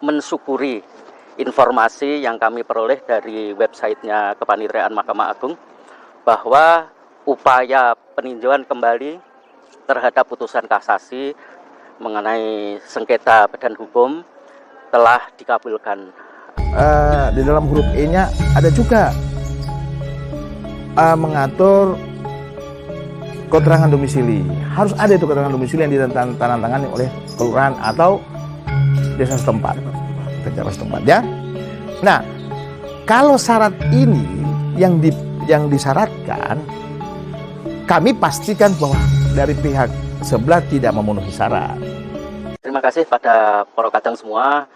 mensyukuri informasi yang kami peroleh dari websitenya Kepanitraan Mahkamah Agung bahwa upaya peninjauan kembali terhadap putusan kasasi mengenai sengketa badan hukum telah dikabulkan. Di dalam huruf E-nya ada juga mengatur keterangan domisili. Harus ada itu keterangan domisili yang ditandatangani oleh kelurahan atau desa setempat, pejabat setempat ya. Nah, kalau syarat ini yang disyaratkan, kami pastikan bahwa dari pihak sebelah tidak memenuhi syarat. Terima kasih pada Porokadang semua.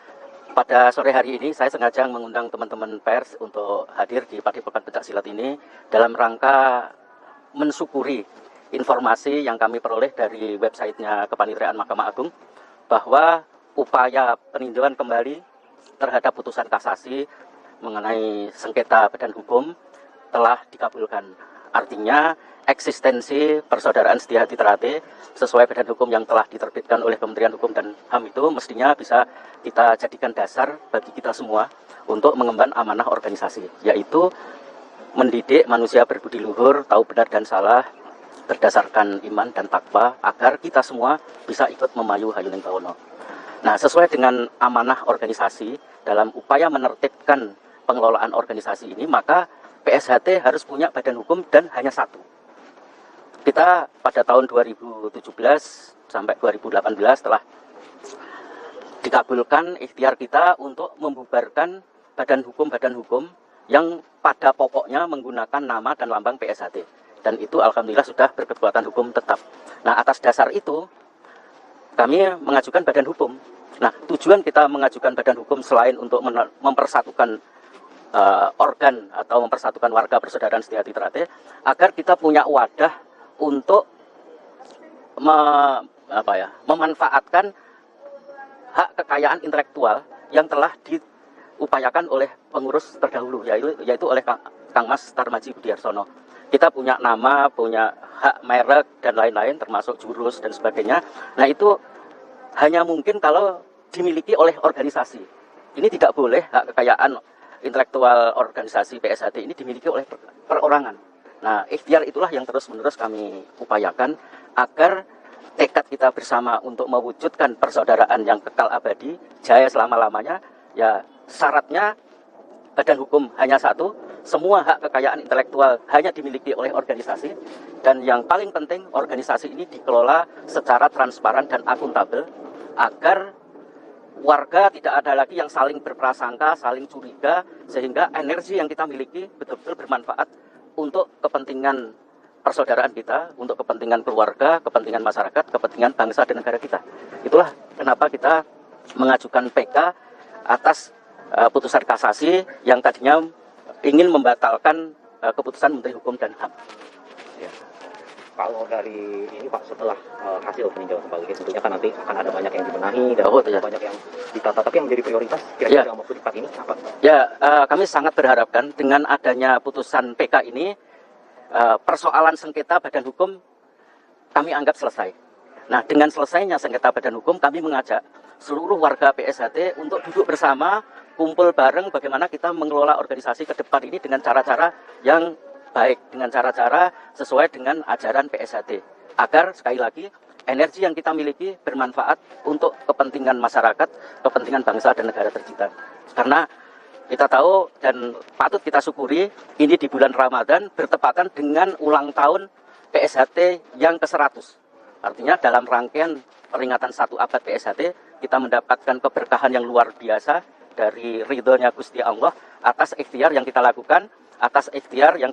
Pada sore hari ini saya sengaja mengundang teman-teman pers untuk hadir di Padepokan Pencaksilat ini dalam rangka mensyukuri informasi yang kami peroleh dari websitenya Kepanitraan Mahkamah Agung bahwa upaya peninjauan kembali terhadap putusan kasasi mengenai sengketa badan hukum telah dikabulkan. Artinya eksistensi persaudaraan setia hati terate sesuai badan hukum yang telah diterbitkan oleh Kementerian Hukum dan HAM itu mestinya bisa kita jadikan dasar bagi kita semua untuk mengemban amanah organisasi, yaitu mendidik manusia berbudi luhur, tahu benar dan salah berdasarkan iman dan takwa agar kita semua bisa ikut memayu hayuning bawono. Nah, sesuai dengan amanah organisasi dalam upaya menertibkan pengelolaan organisasi ini, maka PSHT harus punya badan hukum dan hanya satu. Kita pada tahun 2017 sampai 2018 telah dikabulkan ikhtiar kita untuk membubarkan badan hukum yang pada pokoknya menggunakan nama dan lambang PSHT. Dan itu alhamdulillah sudah berkekuatan hukum tetap. Nah, atas dasar itu kami mengajukan badan hukum. Nah, tujuan kita mengajukan badan hukum selain untuk mempersatukan organ atau mempersatukan warga persaudaraan setia hati terate, agar kita punya wadah untuk memanfaatkan hak kekayaan intelektual yang telah diupayakan oleh pengurus terdahulu, yaitu oleh Kang Mas Tarmaji Budiarsono. Kita punya nama, punya hak merek dan lain-lain, termasuk jurus dan sebagainya. Nah, itu hanya mungkin kalau dimiliki oleh organisasi. Ini tidak boleh hak kekayaan intelektual organisasi PSHT ini dimiliki oleh perorangan. Nah, ikhtiar itulah yang terus-menerus kami upayakan agar tekad kita bersama untuk mewujudkan persaudaraan yang kekal abadi, jaya selama-lamanya, ya syaratnya badan hukum hanya satu, semua hak kekayaan intelektual hanya dimiliki oleh organisasi, dan yang paling penting organisasi ini dikelola secara transparan dan akuntabel agar warga tidak ada lagi yang saling berprasangka, saling curiga, sehingga energi yang kita miliki betul-betul bermanfaat untuk kepentingan persaudaraan kita, untuk kepentingan keluarga, kepentingan masyarakat, kepentingan bangsa dan negara kita. Itulah kenapa kita mengajukan PK atas putusan kasasi yang tadinya ingin membatalkan keputusan Menteri Hukum dan HAM. Ya. Kalau dari ini Pak, setelah hasil peninjauan kembali, tentunya kan nanti akan ada banyak yang dibenahi dan banyak yang ditata. Tapi yang menjadi prioritas kira-kira dalam waktu dekat ini apa? Ya, kami sangat berharapkan dengan adanya putusan PK ini, persoalan sengketa badan hukum kami anggap selesai. Nah, dengan selesainya sengketa badan hukum, kami mengajak seluruh warga PSHT untuk duduk bersama, kumpul bareng bagaimana kita mengelola organisasi ke depan ini dengan cara-cara yang baik, dengan cara-cara sesuai dengan ajaran PSHT, agar sekali lagi energi yang kita miliki bermanfaat untuk kepentingan masyarakat, kepentingan bangsa dan negara tercinta. Karena kita tahu dan patut kita syukuri, ini di bulan Ramadan bertepatan dengan ulang tahun PSHT yang ke-100. Artinya dalam rangkaian peringatan 1 abad PSHT, kita mendapatkan keberkahan yang luar biasa dari ridhonya Gusti Allah atas ikhtiar yang kita lakukan, atas ikhtiar yang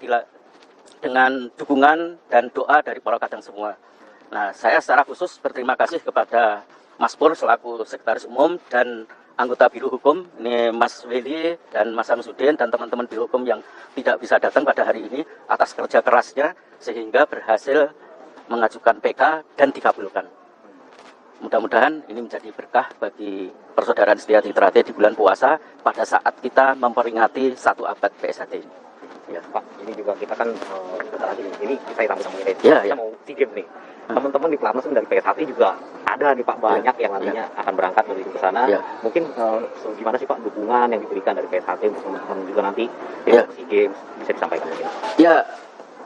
dengan dukungan dan doa dari Porokadang semua. Nah, saya secara khusus berterima kasih kepada Mas Pur selaku Sekretaris Umum dan anggota Biro Hukum, ini Mas Willy dan Mas Samsudin dan teman-teman Biro Hukum yang tidak bisa datang pada hari ini atas kerja kerasnya sehingga berhasil mengajukan PK dan dikabulkan. Mudah-mudahan ini menjadi berkah bagi persaudaraan setia hati terate di bulan puasa pada saat kita memperingati 1 abad PSHT ini. Ya Pak, ini juga kita kan bentar lagi ini saya tambah sama ini. Ya, kita mau SEA Games nih. teman-teman di Pelatnas dari PSHT juga ada nih Pak, banyak yang nantinya akan berangkat dari ke sana. Mungkin gimana sih Pak dukungan yang diberikan dari PSHT untuk teman-teman juga nanti di SEA Games, bisa disampaikan mungkin? Ya,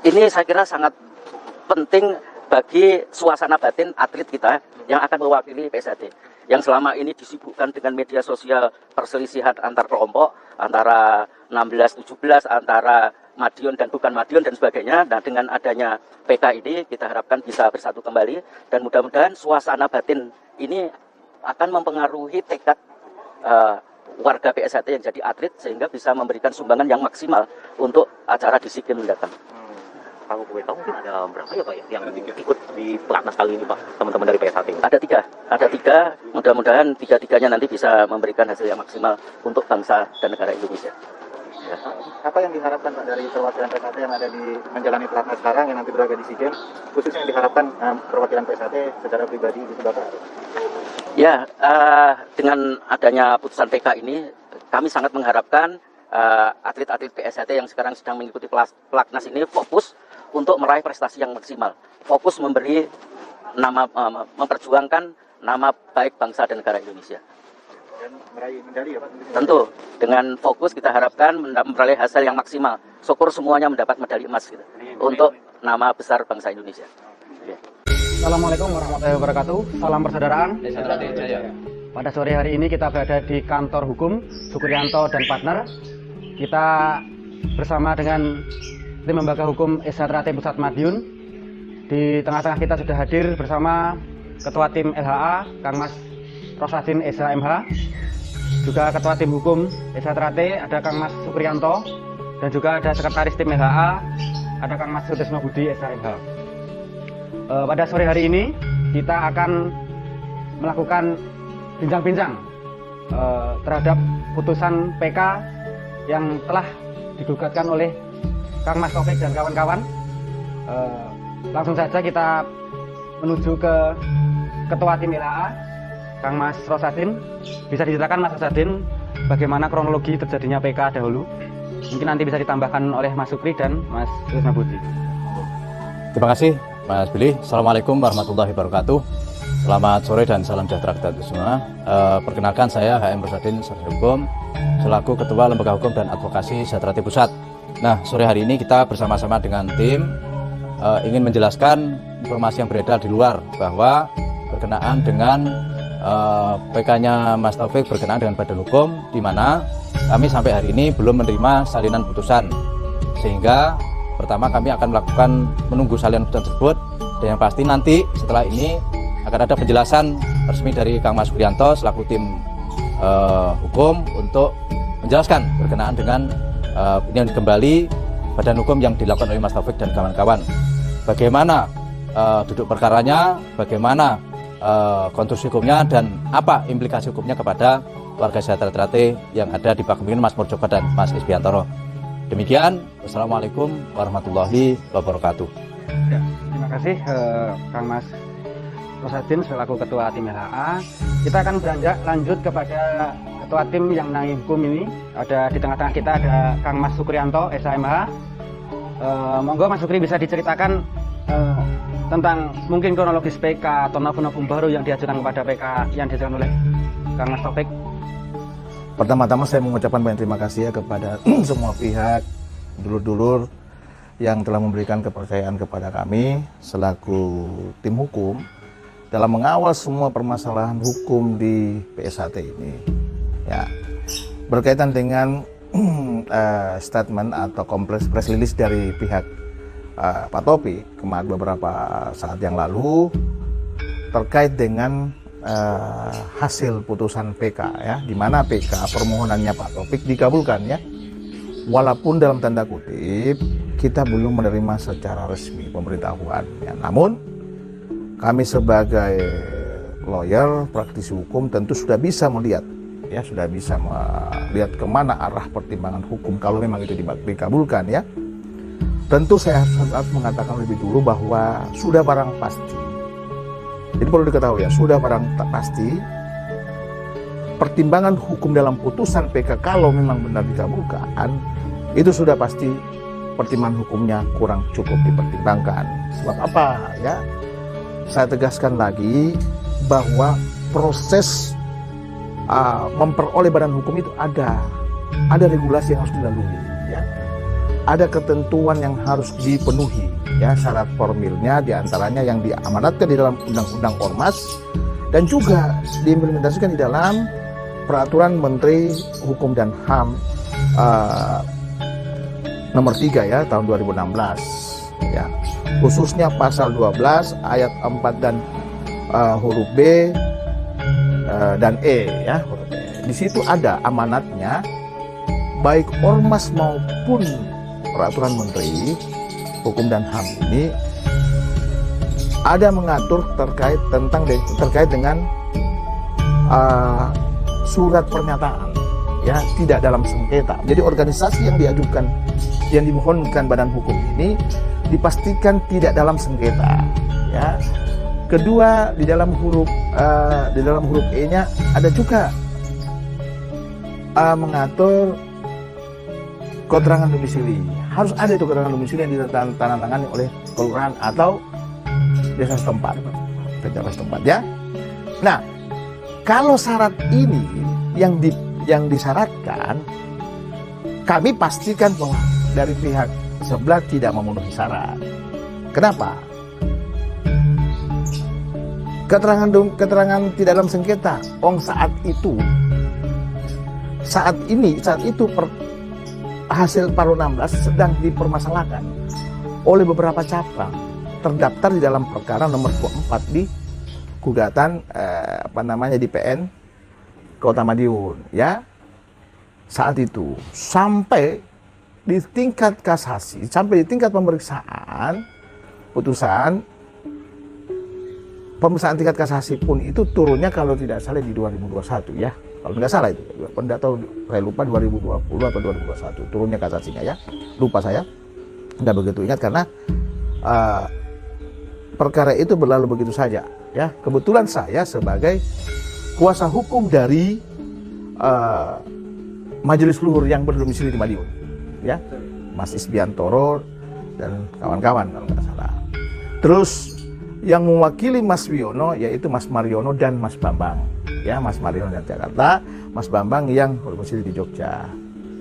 ini saya kira sangat penting bagi suasana batin atlet kita yang akan mewakili PSHT, yang selama ini disibukkan dengan media sosial, perselisihan antar kelompok, antara 16-17, antara Madiun dan bukan Madiun dan sebagainya. Nah, dengan adanya PK ini kita harapkan bisa bersatu kembali, dan mudah-mudahan suasana batin ini akan mempengaruhi tekad warga PSHT yang jadi atlet sehingga bisa memberikan sumbangan yang maksimal untuk acara di SEA Games mendatang. Kalau gue tahu mungkin ada berapa ya Pak yang ikut di Pelatnas kali ini Pak, teman-teman dari PSHT? Ada tiga. Mudah-mudahan tiga-tiganya nanti bisa memberikan hasil yang maksimal untuk bangsa dan negara Indonesia. Ya. Apa yang diharapkan Pak dari perwakilan PSHT yang ada di menjalani Pelatnas sekarang yang nanti berada di SEA Games, khususnya yang diharapkan perwakilan PSHT secara pribadi di Bapak? Ya, dengan adanya putusan PK ini, kami sangat mengharapkan atlet-atlet PSHT yang sekarang sedang mengikuti Pelatnas ini fokus untuk meraih prestasi yang maksimal, fokus memberi nama, memperjuangkan nama baik bangsa dan negara Indonesia. Dan meraih medali ya Pak? Tentu, dengan fokus kita harapkan meraih hasil yang maksimal. Syukur semuanya mendapat medali emas gitu, untuk nama besar bangsa Indonesia. Assalamualaikum warahmatullahi wabarakatuh. Salam persaudaraan. Pada sore hari ini kita berada di kantor hukum Sukriyanto dan partner. Kita bersama dengan tim lembaga hukum SHT Pusat Madiun. Di tengah-tengah kita sudah hadir bersama Ketua Tim LHA, Kang Mas Rosadin SHMH. Juga Ketua Tim Hukum SHT ada Kang Mas Sukriyanto. Dan juga ada Sekretaris Tim LHA, ada Kang Mas Sutrisno Budi SHMH. Pada sore hari ini kita akan melakukan bincang-bincang terhadap putusan PK yang telah digugatkan oleh Kang Mas Taufik dan kawan-kawan. Langsung saja kita menuju ke Ketua Tim LHA, Kang Mas Rosadin. Bisa diceritakan Mas Rosadin bagaimana kronologi terjadinya PK dahulu? Mungkin nanti bisa ditambahkan oleh Mas Sukri dan Mas Sutrisno Budi. Terima kasih Mas Billy. Assalamualaikum warahmatullahi wabarakatuh. Selamat sore dan salam sejahtera kita semua. Perkenalkan saya HM Rosadin Sarjana Hukum selaku Ketua Lembaga Hukum dan Advokasi SHT Pusat. Nah, sore hari ini kita bersama-sama dengan tim ingin menjelaskan informasi yang beredar di luar bahwa berkenaan dengan PK-nya Mas Taufik berkenaan dengan badan hukum, di mana kami sampai hari ini belum menerima salinan putusan, sehingga pertama kami akan melakukan menunggu salinan putusan tersebut, dan yang pasti nanti setelah ini akan ada penjelasan resmi dari Kang Mas Sukriyanto selaku tim hukum untuk menjelaskan berkenaan dengan yang kembali badan hukum yang dilakukan oleh Mas Taufik dan kawan-kawan. Bagaimana duduk perkaranya, bagaimana konstruksi hukumnya, dan apa implikasi hukumnya kepada warga SHT yang ada di Pakembangan Mas Murjoka dan Mas Isbiantoro. Demikian, wassalamualaikum warahmatullahi wabarakatuh. Ya, terima kasih Kang Mas Rosadin selaku Ketua Tim LHA. Kita akan beranjak lanjut kepada Ketua Tim yang menangani hukum ini. Ada di tengah-tengah kita ada Kang Mas Sukriyanto SHMH. Monggo Mas Sukri bisa diceritakan tentang mungkin kronologis PK atau novum baru yang diajukan kepada PK yang diajukan oleh Kang Mas Taufik. Pertama-tama saya mengucapkan banyak terima kasih ya kepada semua pihak, dulur-dulur yang telah memberikan kepercayaan kepada kami selaku tim hukum dalam mengawal semua permasalahan hukum di PSHT ini. Ya, berkaitan dengan statement atau kompleks press release dari pihak Pak Taufik kemarin beberapa saat yang lalu terkait dengan hasil putusan PK ya, di mana PK permohonannya Pak Taufik dikabulkan ya, walaupun dalam tanda kutip kita belum menerima secara resmi pemberitahuan ya. Namun kami sebagai lawyer praktisi hukum tentu sudah bisa melihat ya, sudah bisa melihat kemana arah pertimbangan hukum kalau memang itu dikabulkan ya. Tentu saya harus mengatakan lebih dulu bahwa sudah barang pasti. Jadi perlu diketahui ya, sudah barang pasti pertimbangan hukum dalam putusan PK kalau memang benar dikabulkan, itu sudah pasti pertimbangan hukumnya kurang cukup dipertimbangkan. Sebab apa ya? saya tegaskan lagi bahwa proses memperoleh badan hukum itu ada regulasi yang harus dilalui, ya. Ada ketentuan yang harus dipenuhi, ya, syarat formilnya diantaranya yang diamanatkan di dalam Undang-Undang Ormas dan juga diimplementasikan di dalam Peraturan Menteri Hukum dan HAM nomor 3 ya tahun 2016, ya. Khususnya pasal 12 ayat 4 dan huruf B dan E, ya. Di situ ada amanatnya baik ormas maupun peraturan menteri hukum dan HAM ini ada mengatur terkait dengan surat pernyataan, ya, tidak dalam sengketa. Jadi organisasi yang diajukan, yang dimohonkan badan hukum ini dipastikan tidak dalam sengketa, ya. Kedua, di dalam huruf E-nya ada juga mengatur keterangan domisili. Harus ada itu keterangan domisili yang ditandatangani oleh kelurahan atau desa setempat, pejabat setempat, ya. Nah, kalau syarat ini yang disyaratkan, kami pastikan bahwa dari pihak sebelah tidak memenuhi syarat. Kenapa? Keterangan tidak dalam sengketa. Saat itu hasil Paru 16 sedang dipermasalahkan oleh beberapa cabang, terdaftar di dalam perkara nomor 24 di gugatan di PN Kota Madiun, ya. Saat itu sampai di tingkat kasasi, sampai di tingkat pemeriksaan pemeriksaan tingkat kasasi pun itu turunnya kalau tidak salah di 2021, ya. Kalau nggak salah itu, saya lupa 2020 atau 2021 turunnya kasasinya, ya. Lupa saya, nggak begitu ingat karena perkara itu berlalu begitu saja, ya. Kebetulan saya sebagai kuasa hukum dari Majelis Luhur yang berdomisili di Madiun, ya, Mas Isbiantoro dan kawan-kawan kalau nggak salah. Terus yang mewakili Mas Wiono yaitu Mas Mariono dan Mas Bambang, ya, Mas Mariono dari Jakarta, Mas Bambang yang berdomisili di Jogja,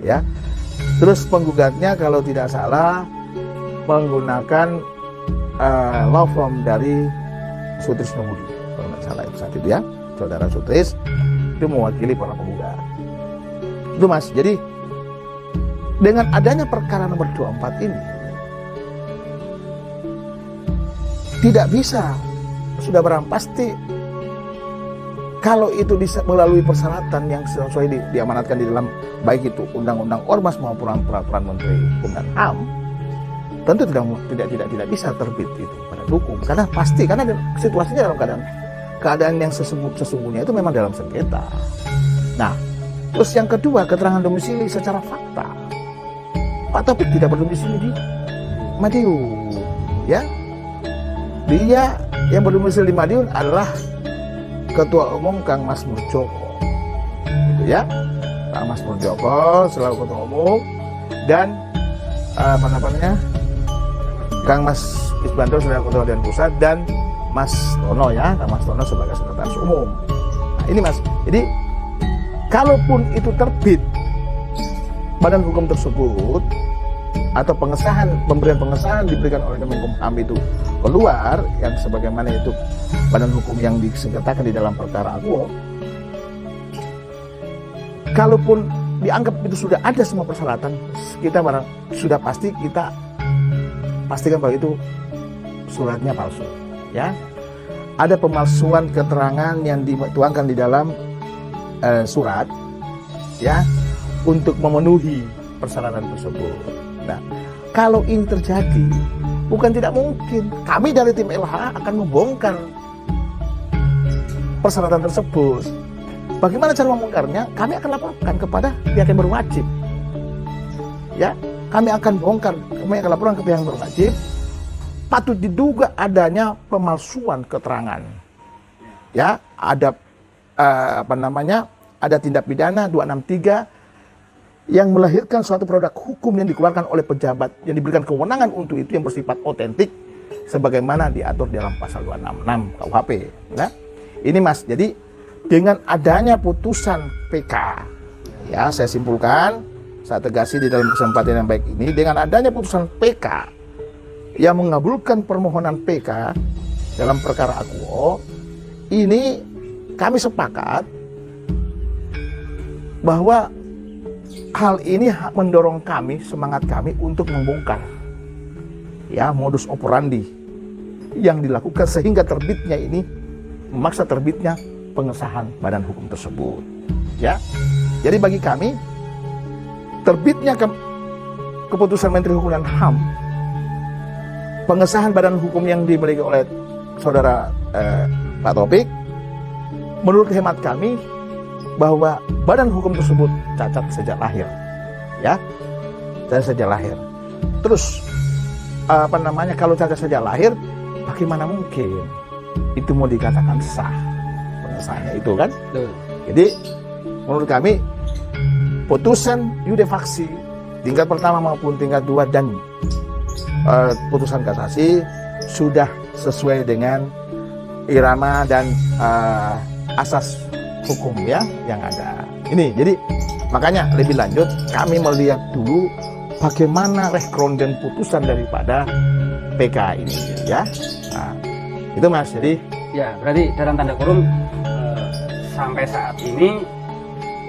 ya. Terus penggugatnya kalau tidak salah menggunakan law firm dari Sutris Nubudi, kalau nggak salah itu saat itu, ya. Saudara Sutris itu mewakili para penggugat. Itu, Mas. Jadi dengan adanya perkara nomor 24 ini tidak bisa, sudah barang pasti kalau itu bisa melalui persyaratan yang sesuai diamanatkan di dalam baik itu Undang-Undang Ormas maupun Peraturan Menteri Hukum dan HAM, tentu tidak bisa terbit itu pada hukum, karena pasti, karena situasinya dalam keadaan yang sesungguhnya itu memang dalam sengketa. Nah, terus yang kedua, keterangan domisili secara fakta. Pak Taufik tidak berdomisili di Madiun, ya. Dia yang berdomisili di Madiun adalah Ketua Umum Kang Mas Murjoko, gitu, ya. Kang Mas Murjoko selaku Ketua Umum dan Kang Mas Isbanto selaku Ketua Dewan Pusat dan Mas Tono, ya, Kang Mas Tono sebagai Sekretaris Umum. Nah, ini, Mas. Jadi kalaupun itu terbit badan hukum tersebut atau pemberian pengesahan diberikan oleh Kemenkumham itu keluar, yang sebagaimana itu badan hukum yang disengketakan di dalam perkara aku, kalaupun dianggap itu sudah ada semua persyaratan, kita sudah pasti kita pastikan bahwa itu suratnya palsu, ya. Ada pemalsuan keterangan yang dituangkan di dalam surat, ya, untuk memenuhi persyaratan tersebut. Nah, kalau ini terjadi, bukan tidak mungkin kami dari tim LH akan membongkar persyaratan tersebut. Bagaimana cara membongkarnya? Kami akan laporkan kepada pihak yang berwajib, ya. Kami akan laporkan ke pihak yang berwajib. Patut diduga adanya pemalsuan keterangan, ya. Ada ada tindak pidana 263 yang melahirkan suatu produk hukum yang dikeluarkan oleh pejabat yang diberikan kewenangan untuk itu yang bersifat otentik sebagaimana diatur dalam pasal 266 KUHP. Ya. Ini Mas, jadi dengan adanya putusan PK, ya saya simpulkan, saya tegasi di dalam kesempatan yang baik ini, dengan adanya putusan PK yang mengabulkan permohonan PK dalam perkara Akuo, ini kami sepakat bahwa hal ini mendorong kami, semangat kami untuk membongkar ya modus operandi yang dilakukan sehingga terbitnya ini, memaksa terbitnya pengesahan badan hukum tersebut. Ya, jadi bagi kami terbitnya keputusan Menteri Hukum dan HAM, pengesahan badan hukum yang dimiliki oleh saudara Pak Taufik, menurut hemat kami bahwa badan hukum tersebut cacat sejak lahir, ya, cacat sejak lahir. Terus kalau cacat sejak lahir, bagaimana mungkin itu mau dikatakan sah pengesahannya itu kan? Jadi menurut kami putusan iude faksi tingkat pertama maupun tingkat 2 dan putusan kasasi sudah sesuai dengan irama dan asas hukum ya yang ada. Ini jadi makanya lebih lanjut kami melihat dulu bagaimana rekronden putusan daripada PK ini ya. Nah, itu Mas. Jadi ya berarti dalam tanda kurung sampai saat ini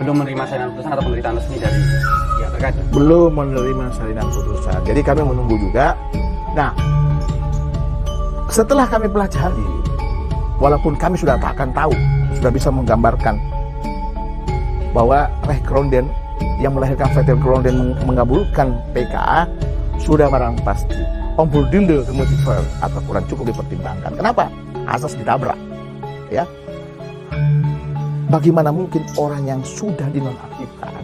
belum menerima salinan putusan atau pemberitaan resmi dari ya terkait. Belum menerima salinan putusan. Jadi kami menunggu juga. Nah, setelah kami pelajari, walaupun kami sudah akan tahu, sudah bisa menggambarkan bahwa rekronden yang melahirkan Vetel Gronden mengabulkan PK sudah barang pasti onvoldoende gemotiveerd atau kurang cukup dipertimbangkan. Kenapa? Asas ditabrak. Ya. Bagaimana mungkin orang yang sudah dinonaktifkan,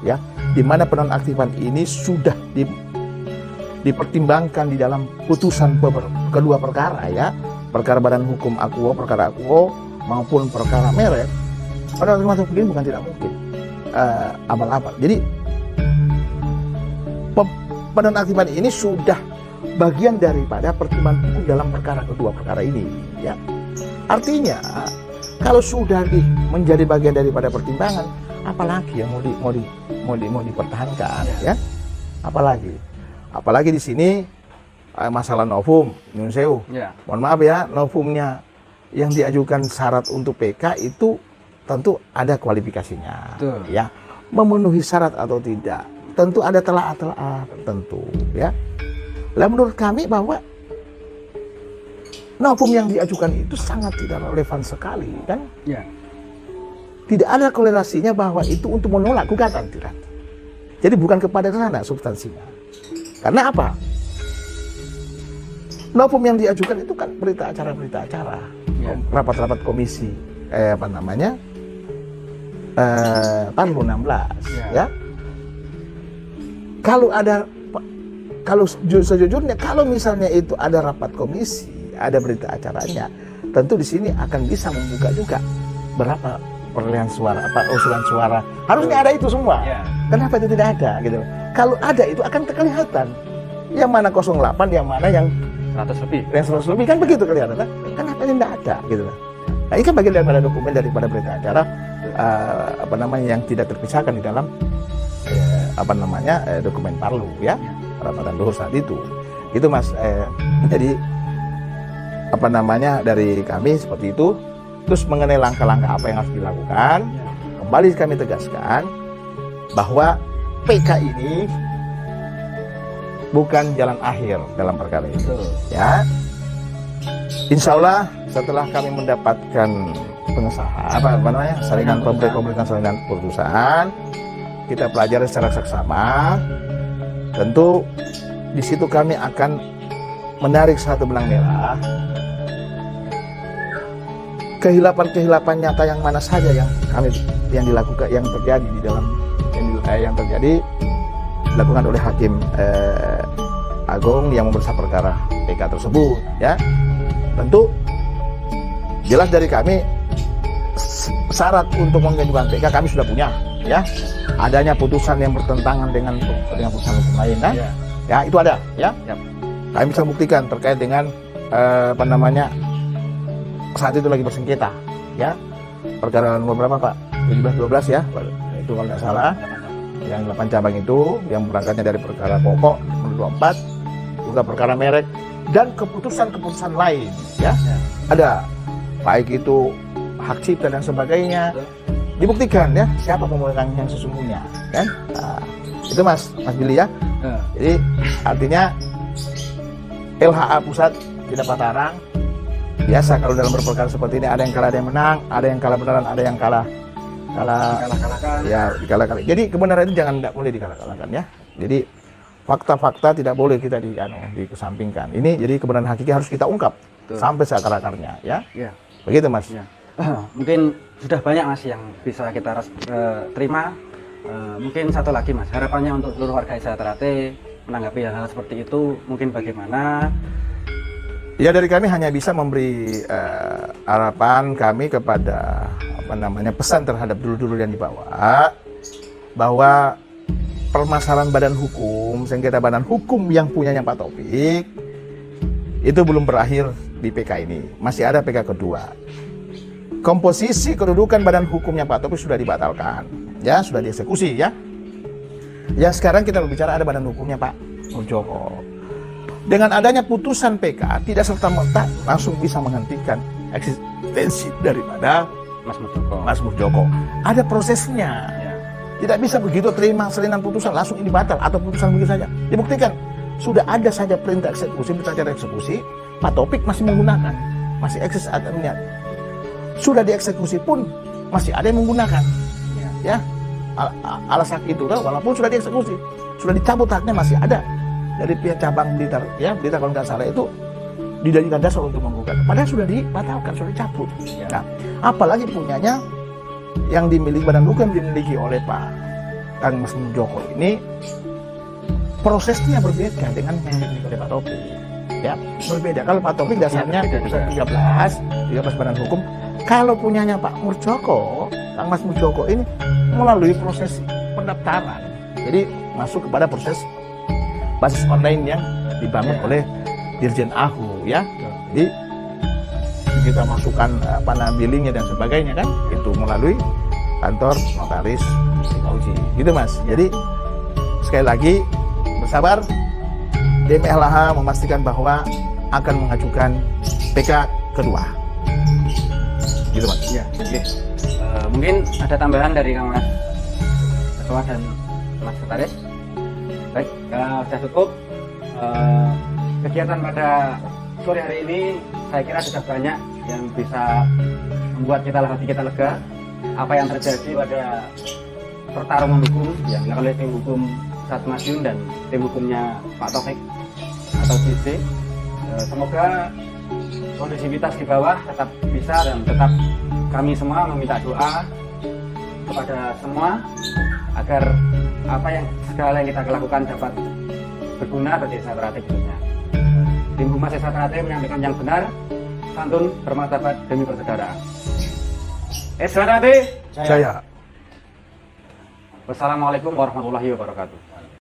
ya, di mana penonaktifan ini sudah dipertimbangkan di dalam putusan kedua perkara ya, perkara badan hukum Akuo, perkara Akuo maupun perkara Meret, pada waktu begini bukan tidak mungkin abal-abal. Jadi penonaktifan ini sudah bagian daripada pertimbangan hukum dalam perkara kedua perkara ini ya. Artinya kalau sudah menjadi bagian daripada pertimbangan, apalagi yang mau dipertahankan ya? Apalagi di sini masalah novum, nyun sewu. Ya. Mohon maaf ya, novumnya yang diajukan syarat untuk PK itu tentu ada kualifikasinya. Betul. Ya. Memenuhi syarat atau tidak, tentu ada telah tertentu ya. Lah menurut kami bahwa novum yang diajukan itu sangat tidak relevan sekali kan? Ya. Tidak ada korelasinya bahwa itu untuk menolak gugatan, tidak. Jadi bukan kepada sana substansinya. Karena apa? Novum yang diajukan itu kan berita acara, ya. Rapat-rapat komisi, Panlu 16, ya. Kalau sejujurnya, kalau misalnya itu ada rapat komisi, ada berita acaranya, tentu di sini akan bisa membuka juga berapa perolehan suara, usulan suara. Harusnya ada itu semua. Ya. Kenapa itu tidak ada gitu? Kalau ada itu akan terkelihatan. Yang mana 08, yang mana yang 100 lebih. Yang 100 lebih kan begitu kelihatan. Kenapa ini tidak ada gitu? Nah, ini kan bagian daripada dokumen daripada berita acara yang tidak terpisahkan di dalam dokumen Parlu ya. Rapatan luhur saat itu. Itu Mas. Jadi dari kami seperti itu. Terus mengenai langkah-langkah apa yang harus dilakukan, kembali kami tegaskan bahwa PK ini bukan jalan akhir dalam perkara ini. Ya, Insya Allah setelah kami mendapatkan pengesahan, salinan pemberian salinan putusan, kita pelajari secara seksama. Tentu di situ kami akan menarik satu benang merah. Kehilapan nyata yang mana saja yang dilakukan, yang terjadi di dalam yang terjadi dilakukan oleh hakim agung yang memeriksa perkara PK tersebut ya. Tentu jelas dari kami syarat untuk mengajukan PK kami sudah punya ya. Adanya putusan yang bertentangan dengan putusan hukum lain kan? Ya itu ada ya. Kami bisa buktikan terkait dengan saat itu lagi bersengketa, ya. Perkara nomor berapa Pak? 17-12 ya, itu kalau nggak salah. Yang 8 cabang itu, yang berangkatnya dari perkara pokok nomor 24, juga perkara merek dan keputusan-keputusan lain, ya. Ada baik itu hak cipta dan sebagainya, dibuktikan ya siapa pemegang yang sesungguhnya, kan? Nah, itu Mas Billy ya. Jadi artinya LHA pusat tidak patarang. Biasa kalau dalam berperkara seperti ini ada yang kalah, ada yang menang, ada yang kalah beneran, ada yang kalah ya dikalah-kalah. Jadi kebenaran itu tidak boleh dikalah-kalahkan ya. Jadi fakta-fakta tidak boleh kita dikesampingkan. Ini jadi kebenaran hakiki harus kita ungkap sampai seakar-akarnya ya. Begitu Mas. Ya. Mungkin sudah banyak Mas yang bisa kita terima. Mungkin satu lagi Mas, harapannya untuk seluruh warga Desa Trate menanggapi hal-hal seperti itu mungkin bagaimana? Ya, dari kami hanya bisa memberi harapan kami kepada pesan terhadap dulu-dulu yang dibawa, bahwa permasalahan badan hukum, sengketa badan hukum yang punyanya Pak Taufik itu belum berakhir di PK ini, masih ada PK kedua. Komposisi kedudukan badan hukumnya Pak Taufik sudah dibatalkan, ya, sudah dieksekusi ya. Ya, sekarang kita berbicara ada badan hukumnya Pak Muljoko. Dengan adanya putusan PK tidak serta-merta langsung bisa menghentikan eksistensi daripada Mas Muljoko. Ada prosesnya. Tidak bisa begitu terima salinan putusan langsung ini batal atau putusan begitu saja. Dibuktikan sudah ada saja perintah eksekusi, berita eksekusi, Pak Taufik masih menggunakan, masih eksis atau niat. Sudah dieksekusi pun masih ada yang menggunakan. Ya. Alasan itu walaupun sudah dieksekusi, sudah dicabut haknya masih ada. Dari pihak cabang Blitar, ya Blitar kalau nggak salah itu dijadikan dasar untuk menggugat. Padahal sudah dibatalkan, sudah dicabut. Nah, apalagi punyanya yang dimiliki badan hukum dimiliki oleh Pak Kang Mas Muljoko ini prosesnya berbeda dengan yang dimiliki oleh Pak Taufik. Ya, berbeda. Kalau Pak Taufik dasarnya 13 badan hukum. Kalau punyanya Pak Muljoko, Kang Mas Muljoko ini melalui proses pendaftaran. Jadi masuk kepada proses basis online yang dibangun oleh Dirjen AHU ya. Jadi kita masukkan billingnya dan sebagainya kan itu melalui kantor notaris Fauzi. Gitu Mas. Jadi sekali lagi bersabar. DMLH memastikan bahwa akan mengajukan PK kedua. Gitu Mas. Ya. Mungkin ada tambahan dari Kang Mas Ketua dan Mas Sekretaris. Baik, sudah cukup. Kegiatan pada sore hari ini saya kira sudah banyak yang bisa membuat hati kita lega. Apa yang terjadi pada pertarungan hukum yang dilakukan oleh tim hukum Sat Madiun dan tim hukumnya Pak Taufik atau JC. Semoga kondisivitas di bawah tetap bisa dan tetap kami semua meminta doa kepada semua agar segala yang kita lakukan dapat berguna bagi Desa Trate khususnya. Tim Humas Desa Trate menyampaikan yang benar, santun, bermartabat demi persaudaraan. Desa Trate Jaya. Wassalamualaikum warahmatullahi wabarakatuh.